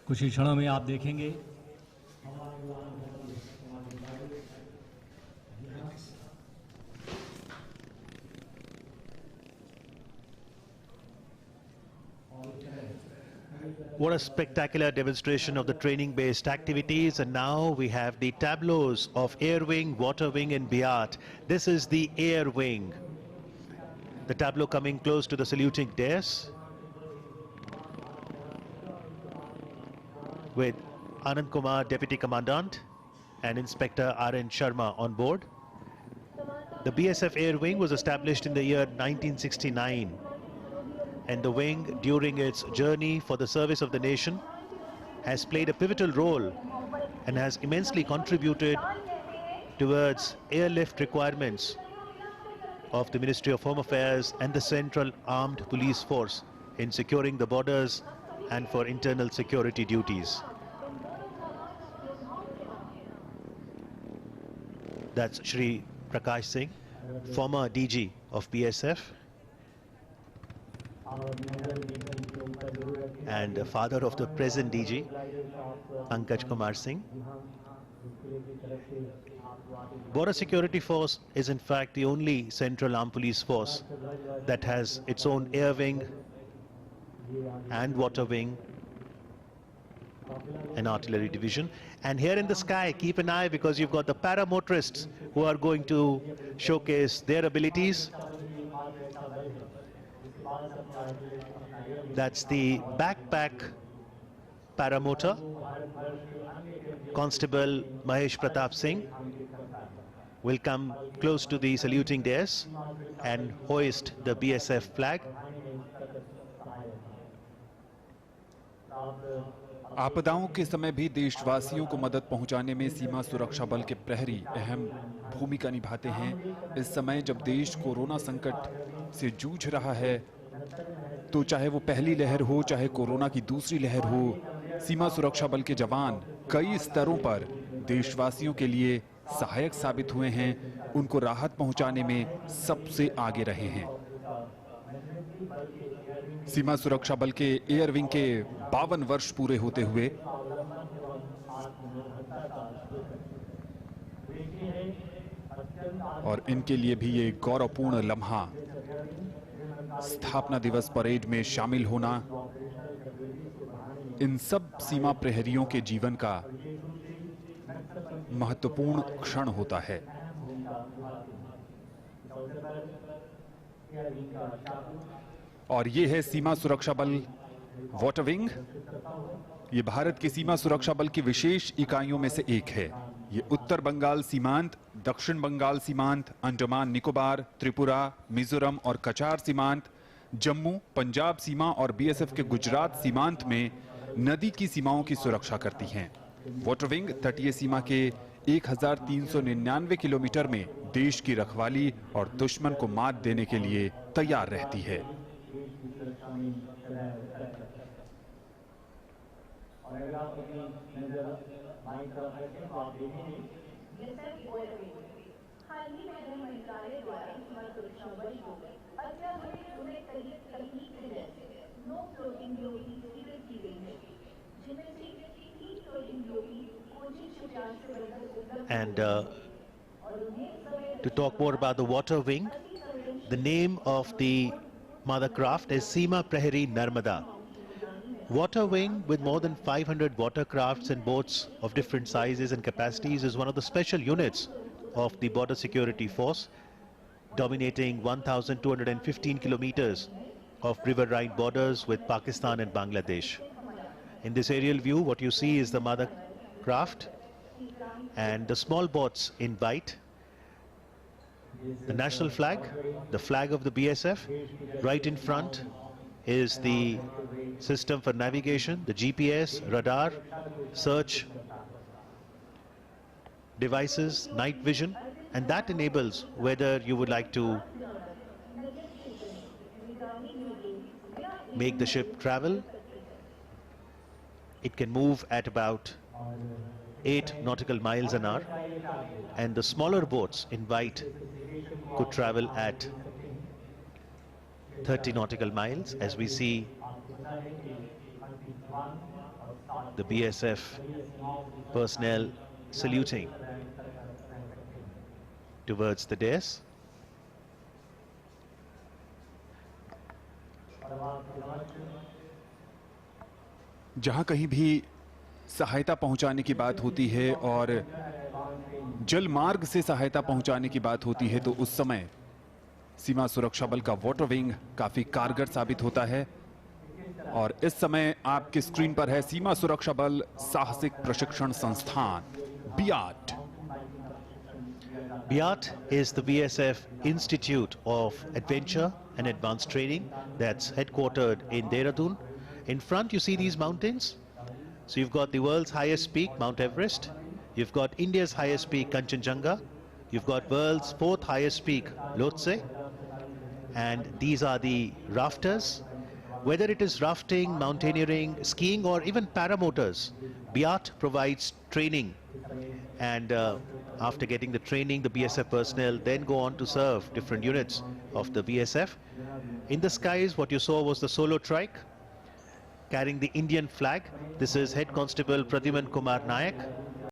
कुछ ही क्षणों में आप देखेंगे What a spectacular demonstration of the training-based activities. And now we have the tableaus of air wing, water wing and Biat. This is the air wing. The tableau coming close to the saluting dais with Anand Kumar, Deputy Commandant, and Inspector R.N. Sharma on board. The BSF Air Wing was established in the year 1969. And the wing, during its journey for the service of the nation, has played a pivotal role and has immensely contributed towards airlift requirements of the Ministry of Home Affairs and the Central Armed Police Force in securing the borders and for internal security duties. That's Shri Prakash Singh, former DG of BSF and father of the present DG, Pankaj Kumar Singh. Border Security Force is in fact the only Central Armed Police Force that has its own air wing and water wing and artillery division. And here in the sky, keep an eye because you've got the paramotorists who are going to showcase their abilities. That's the backpack paramotor, Constable Mahesh Pratap Singh will come close to the saluting dais and hoist the BSF flag. आपदाओं के समय भी देशवासियों को मदद पहुंचाने में सीमा सुरक्षा बल के प्रहरी अहम भूमिका निभाते हैं। इस समय जब देश कोरोना संकट से जूझ रहा है, तो चाहे वो पहली लहर हो, चाहे कोरोना की दूसरी लहर हो, सीमा सुरक्षा बल के जवान कई स्तरों पर देशवासियों के लिए सहायक साबित हुए हैं, उनको राहत पहुंचाने में सबसे आगे रहे हैं। सीमा सुरक्षा बल के एयर विंग के 52 वर्ष पूरे होते हुए और इनके लिए भी ये गौरवपूर्ण लम्हा स्थापना दिवस परेड में शामिल होना इन सब सीमा प्रहरियों के जीवन का महत्वपूर्ण क्षण होता है। और ये है सीमा सुरक्षा बल वाटर विंग। ये भारत की सीमा सुरक्षा बल की विशेष इकाइयों में से एक है। ये उत्तर बंगाल सीमांत, दक्षिण बंगाल सीमांत, अंडमान निकोबार, त्रिपुरा, मिजोरम और कचार सीमांत, जम्मू, पंजाब सीमा और बीएसएफ के गुजरात सीमांत में नदी की सीमाओं की सुरक्षा करती हैं। वाटर विंग तटीय सीमा के 1399 किलोमीटर में देश की रखवाली और दुश्मन को मात देने के लिए तैयार रहती है। And to talk more about the water wing, the name of the mother craft is Seema Prahari Narmada. Water wing with more than 500 watercrafts and boats of different sizes and capacities is one of the special units of the Border Security Force, dominating 1,215 kilometers of riverine borders with Pakistan and Bangladesh. In this aerial view, what you see is the mother craft and the small boats in white, the national flag, the flag of the BSF. Right in front is the system for navigation, the GPS, radar, search devices, night vision, and that enables whether you would like to make the ship travel. It can move at about 8 nautical miles an hour, and the smaller boats in white could travel at 30 nautical miles, as we see the BSF personnel saluting towards the dais. जहां कहीं भी सहायता पहुंचाने की बात होती है और जल मार्ग से सहायता पहुंचाने की बात होती है तो उस समय सीमा सुरक्षा बल का वाटर विंग काफी कारगर साबित होता है। और इस समय आपकी स्क्रीन पर है सीमा सुरक्षा बल साहसिक प्रशिक्षण संस्थान बियाट। BIAT is the BSF Institute of Adventure and Advanced Training that's headquartered in Dehradun. In front you see these mountains. So you've got the world's highest peak, Mount Everest. You've got India's highest peak, Kanchenjunga. You've got world's fourth highest peak, Lhotse. And these are the rafters. Whether it is rafting, mountaineering, skiing or even paramotors, BIAT provides training. And after getting the training, the BSF personnel then go on to serve different units of the BSF. In the skies, what you saw was the solo trike carrying the Indian flag. This is Head Constable Pradyuman Kumar Nayak.